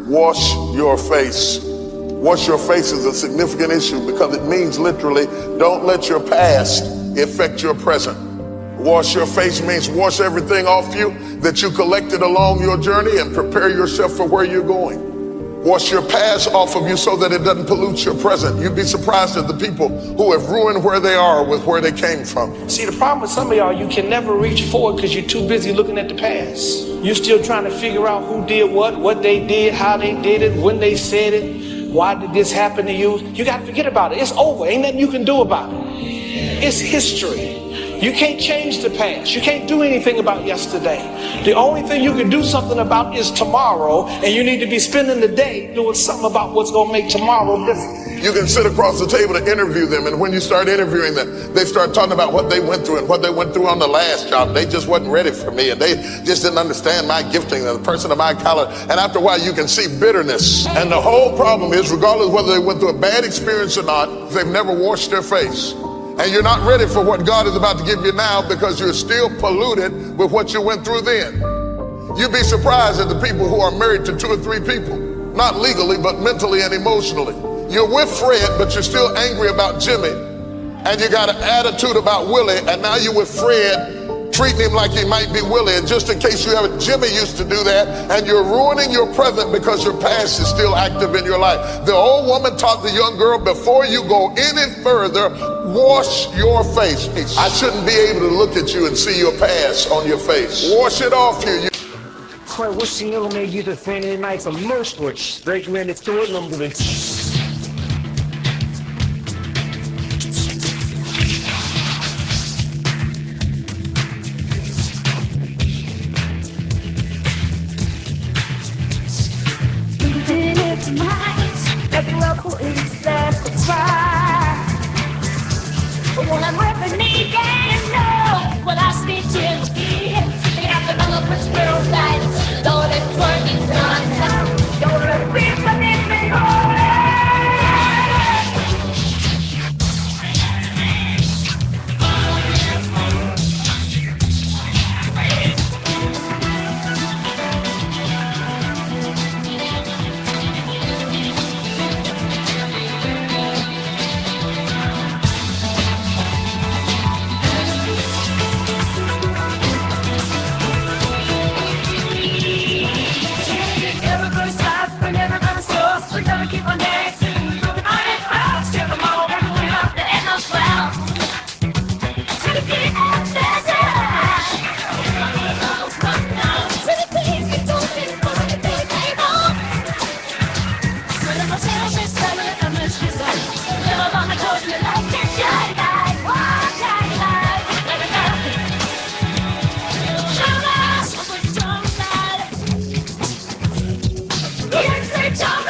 Wash your face. Wash your face is a significant issue because it means literally, don't let your past affect your present. Wash your face means wash everything off you that you collected along your journey and prepare yourself for where you're going. Wash your past off of you so that it doesn't pollute your present. You'd be surprised at the people who have ruined where they are with where they came from. See, the problem with some of y'all, you can never reach forward because you're too busy looking at the past. You're still trying to figure out who did what they did, how they did it, when they said it, why did this happen to you. You got to forget about it. It's over. Ain't nothing you can do about it. It's history. You can't change the past. You can't do anything about yesterday. The only thing you can do something about is tomorrow, and you need to be spending the day doing something about what's going to make tomorrow different. You can sit across the table to interview them, and when you start interviewing them, they start talking about what they went through and what they went through on the last job. They just wasn't ready for me, and they just didn't understand my gifting and the person of my color. And after a while, you can see bitterness. And the whole problem is, regardless of whether they went through a bad experience or not, they've never washed their face. And you're not ready for what God is about to give you now because you're still polluted with what you went through then. You'd be surprised at the people who are married to 2 or 3 people, not legally, but mentally and emotionally. You're with Fred, but you're still angry about Jimmy. And you got an attitude about Willie, and now you're with Fred, treating him like he might be Willie. And just in case you haven't, Jimmy used to do that, and you're ruining your present because your past is still active in your life. The old woman taught the young girl, before you go any further, wash your face. I shouldn't be able to look at you and see your past on your face. Wash it off you. Kvar washing on mig ut för en night som Merchwatch. Break me in the store number. When I'm ripping me down, no, well I speak to you. They have the number for squirrel side. Though the twerk is done, you're a bit of it, keep on dancing. I'll strip them all, we're up the end of well. To the beat of the sound. To the things we don't think for the day they know. So let myself is coming, I'm a she's like. Never long I told you like to shine light. One shine light. Let it go. Show us what we're talking about. Here's the job.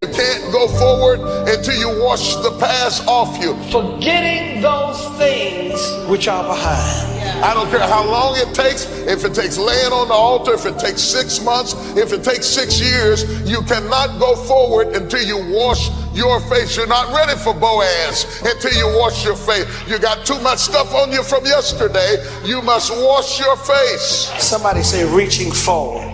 You can't go forward until you wash the past off you. Forgetting those things which are behind. I don't care how long it takes, if it takes laying on the altar, if it takes 6 months, if it takes 6 years, you cannot go forward until you wash your face. You're not ready for Boaz until you wash your face. You got too much stuff on you from yesterday. You must wash your face. Somebody say reaching forward.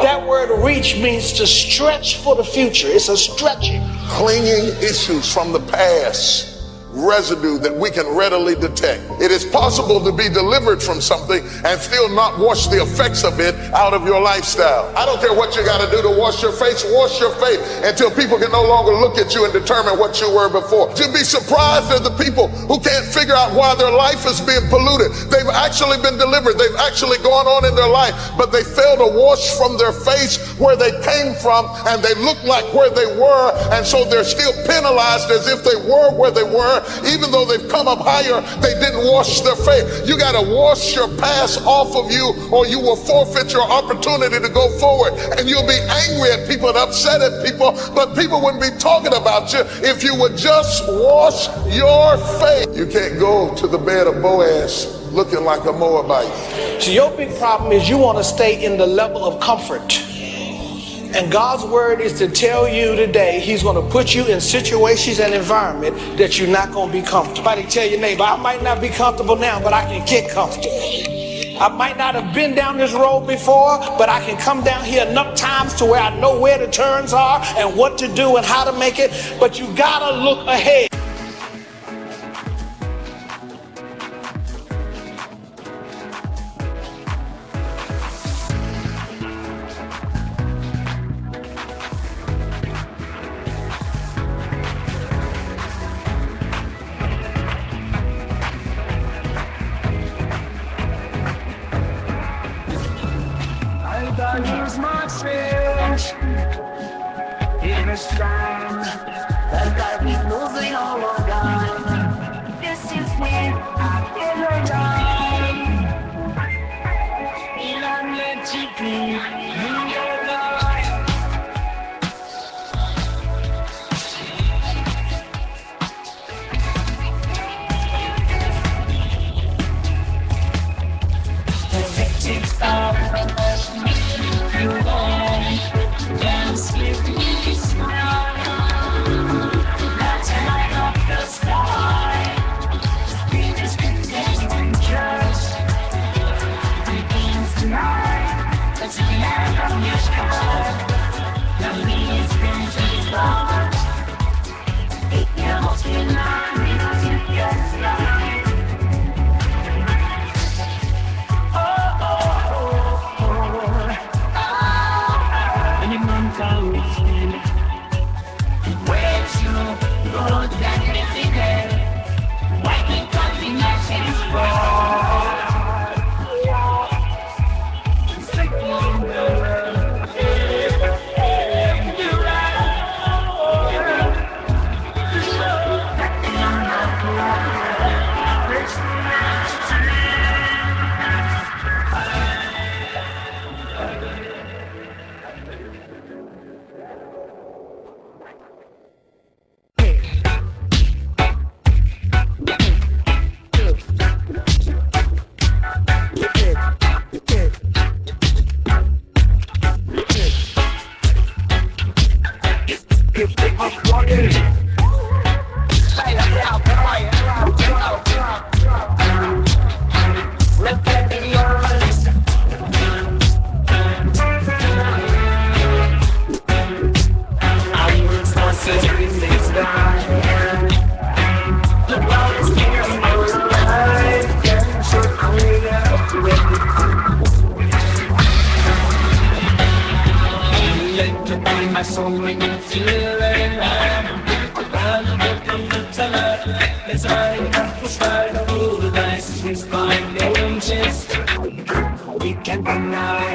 That word reach means to stretch for the future. It's a stretching. Clinging issues from the past, residue that we can readily detect. It is possible to be delivered from something and still not wash the effects of it out of your lifestyle. I don't care what you got to do to wash your face until people can no longer look at you and determine what you were before. You'd be surprised at the people who can't figure out why their life is being polluted. They've actually been delivered. They've actually gone on in their life, but they fail to wash from their face where they came from, and they look like where they were, and so they're still penalized as if they were where they were, where even though they've come up higher, they didn't wash their face. You got to wash your past off of you, or you will forfeit your opportunity to go forward. And you'll be angry at people and upset at people, but people wouldn't be talking about you if you would just wash your face. You can't go to the bed of Boaz looking like a Moabite. So your big problem is you want to stay in the level of comfort. And God's word is to tell you today, he's going to put you in situations and environment that you're not going to be comfortable. Somebody tell your neighbor, I might not be comfortable now, but I can get comfortable. I might not have been down this road before, but I can come down here enough times to where I know where the turns are and what to do and how to make it. But you got to look ahead. Use my strength in a storm that I be losing all of time. This is me in a time. In a magic in your life. The victim star. You won't dance with me, smile. That's the light of the sky. We just pretend and trust. Begins tonight. Let's get from your sky. The leaves been to love. It yells in our music, yes, life. Where to go that living there? Why can't God be matching my soul ring feeling. Let's ride up the side of all the dice. We find the angels. We can deny.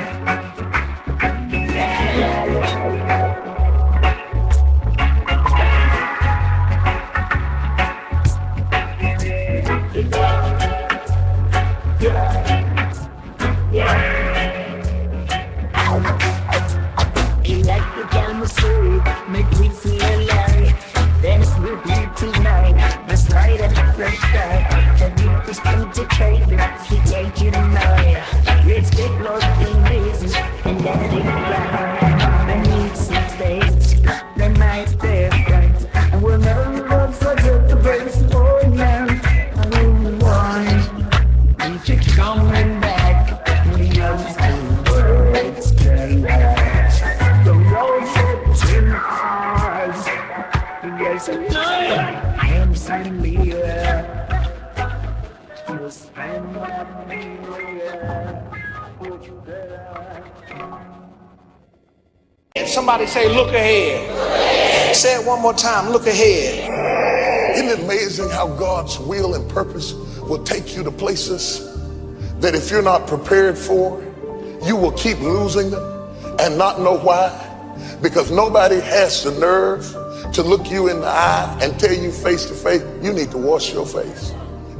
Make me feel alive. Dance with me tonight. Let's ride a different sky. The beat is concentrated. We take you tonight. Let's get lost in this and let it fly. I need some space. The night's different, and we'll never forget the best for now. I don't want we keep coming back. We know it's the words the road. Yes, I am suddenly you spend me And somebody say, look ahead. Say it one more time, look ahead. Isn't it amazing how God's will and purpose will take you to places that if you're not prepared for, you will keep losing them and not know why? Because nobody has the nerve to look you in the eye and tell you face to face, you need to wash your face.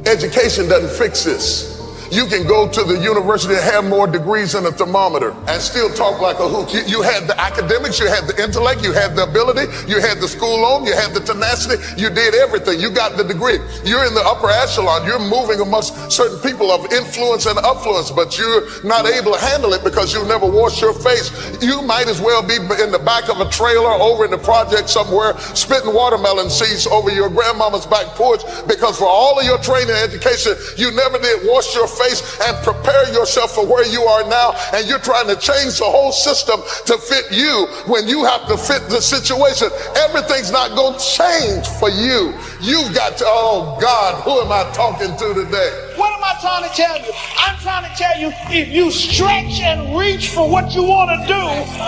Education doesn't fix this. You can go to the university and have more degrees than a thermometer and still talk like a hook. You had the academics, you had the intellect, you had the ability, you had the school loan, you had the tenacity, you did everything. You got the degree. You're in the upper echelon. You're moving amongst certain people of influence and affluence, but you're not able to handle it because you never washed your face. You might as well be in the back of a trailer over in the project somewhere, spitting watermelon seeds over your grandmama's back porch, because for all of your training and education, you never did wash your face and prepare yourself for where you are now, and you're trying to change the whole system to fit you when you have to fit the situation. Everything's not going to change for you. You've got to, oh God, who am I talking to today? What am I trying to tell you? I'm trying to tell you, if you stretch and reach for what you want to do,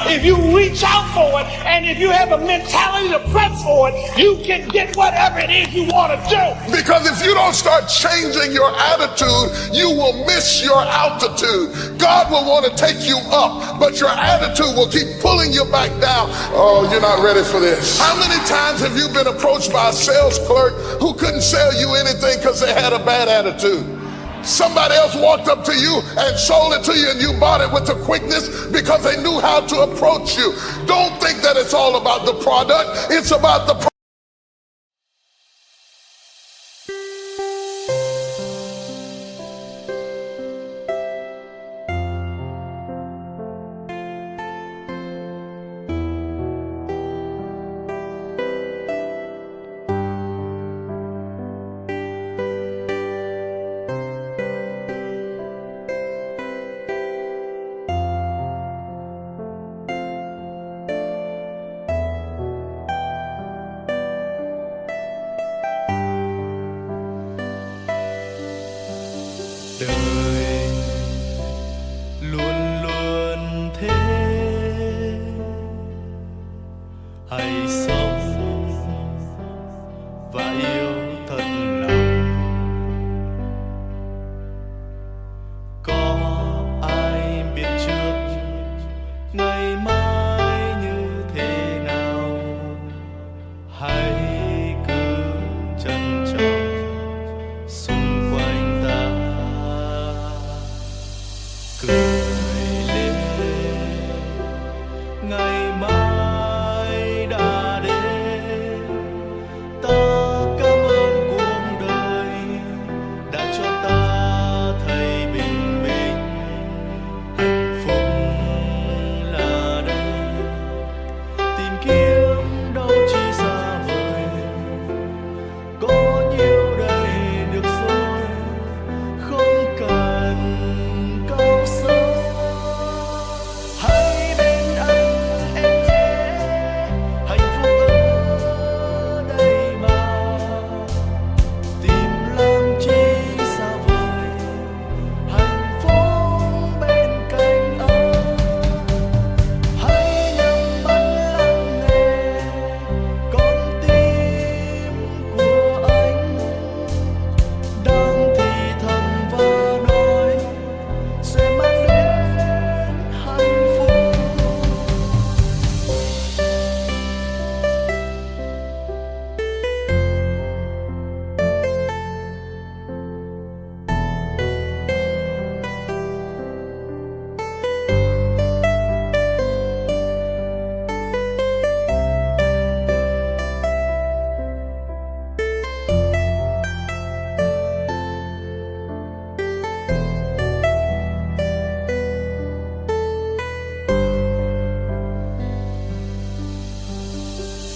if you reach out for it, and if you have a mentality to press for it, you can get whatever it is you want to do. Because if you don't start changing your attitude, you will miss your altitude. God will want to take you up, but your attitude will keep pulling you back down. Oh, you're not ready for this. How many times have you been approached by a sales clerk who couldn't sell you anything because they had a bad attitude? Somebody else walked up to you and sold it to you, and you bought it with the quickness because they knew how to approach you. Don't think that it's all about the product. It's about the đời luôn luôn thế, hãy sống và yêu thật lòng. Có ai biết trước ngày mai như thế nào, hãy cứ trân trọng xung quanh ta. Cười lên, ngày mai đã đến. Ta cảm ơn cuộc đời đã cho ta thấy bình minh. Hạnh phúc là đây, tìm kiếm đâu chỉ xa vời. Có nhiều đây được rồi, không cần cao sâu. Hãy bên anh em nhé, hạnh phúc ở đây mà. Tìm làm chi xa vời, hạnh phúc bên cạnh anh. Hãy nhắm mắt lắng nghe con tim của anh đang thì thầm và nói sẽ mang đến hạnh phúc.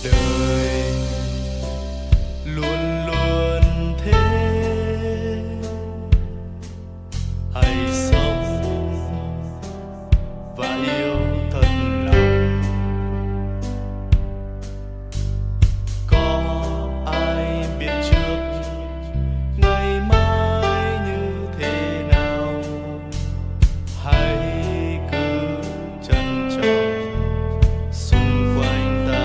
Đời luôn luôn thế, hãy sống và yêu thật lòng. Có ai biết trước ngày mai như thế nào, hãy cứ trân trọng xung quanh ta.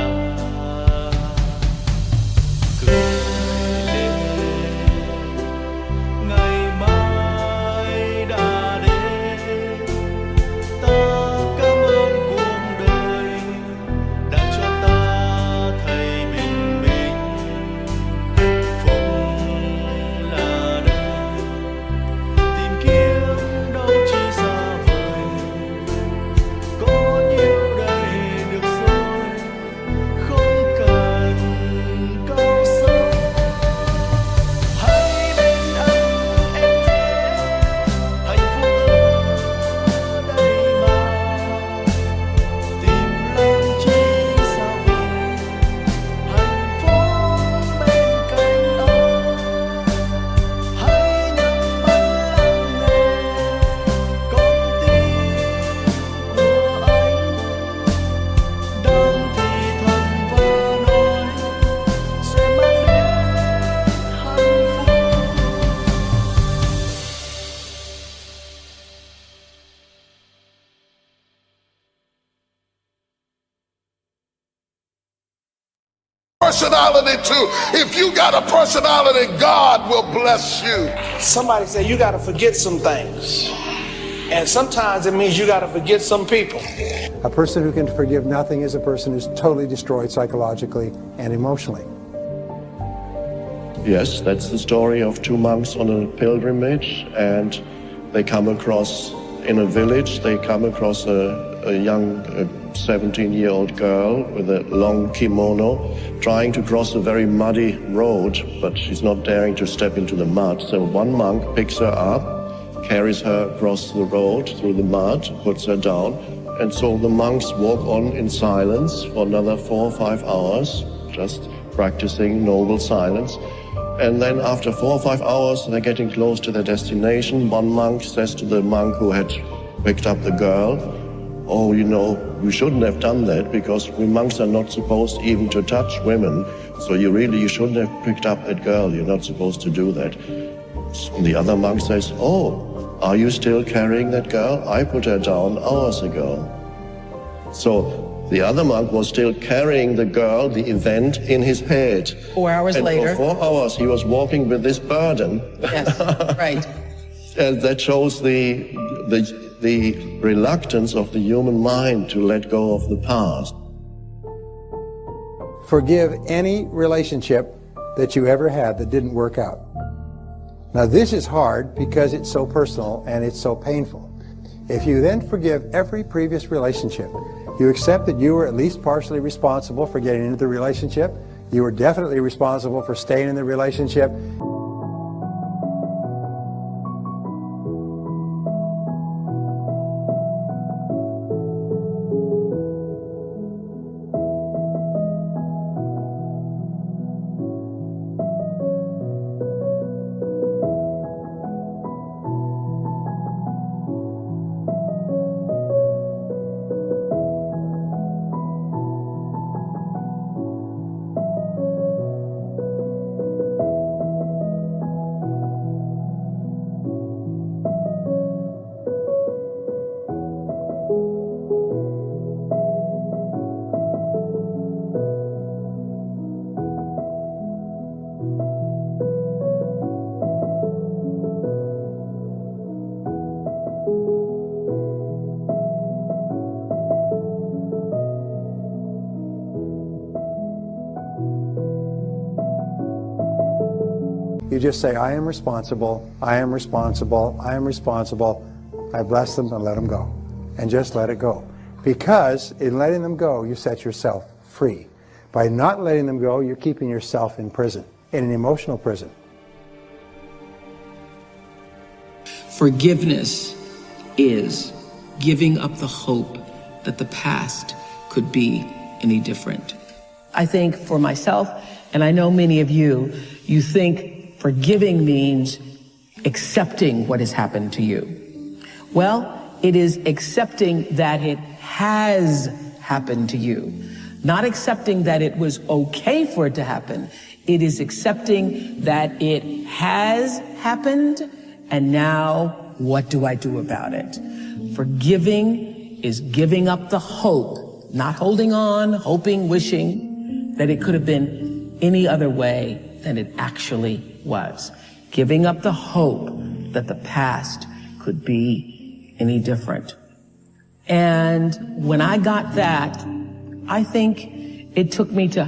personality too. If you got a personality, God will bless you. Somebody said you got to forget some things. And sometimes it means you got to forget some people. A person who can forgive nothing is a person who's totally destroyed psychologically and emotionally. Yes, that's the story of two monks on a pilgrimage, and they come across, in a village, they come across a young 17-year-old girl with a long kimono trying to cross a very muddy road, but she's not daring to step into the mud. So one monk picks her up, carries her across the road through the mud, puts her down, and so the monks walk on in silence for another 4 or 5 hours, just practicing noble silence. And then after 4 or 5 hours, they're getting close to their destination. One monk says to the monk who had picked up the girl, "Oh, you know, we shouldn't have done that because we monks are not supposed even to touch women. So you shouldn't have picked up that girl. You're not supposed to do that." And the other monk says, "Oh, are you still carrying that girl? I put her down hours ago." So the other monk was still carrying the girl, the event, in his head. 4 hours later. For 4 hours he was walking with this burden. Yes, right. And that shows the reluctance of the human mind to let go of the past. Forgive any relationship that you ever had that didn't work out. Now this is hard because it's so personal and it's so painful. If you then forgive every previous relationship, you accept that you were at least partially responsible for getting into the relationship. You were definitely responsible for staying in the relationship. You just say, I am responsible, I am responsible, I am responsible. I bless them and let them go. And just let it go. Because in letting them go, you set yourself free. By not letting them go, you're keeping yourself in prison, in an emotional prison. Forgiveness is giving up the hope that the past could be any different. I think for myself, and I know many of you, you think forgiving means accepting what has happened to you. Well, it is accepting that it has happened to you. Not accepting that it was okay for it to happen. It is accepting that it has happened, and now what do I do about it? Forgiving is giving up the hope, not holding on, hoping, wishing that it could have been any other way than it actually was. Giving up the hope that the past could be any different. And when I got that, I think it took me to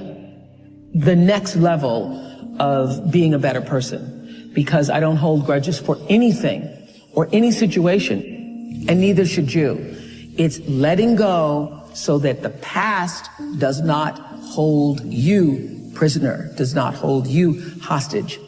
the next level of being a better person, because I don't hold grudges for anything or any situation, and neither should you. It's letting go so that the past does not hold you prisoner, does not hold you hostage.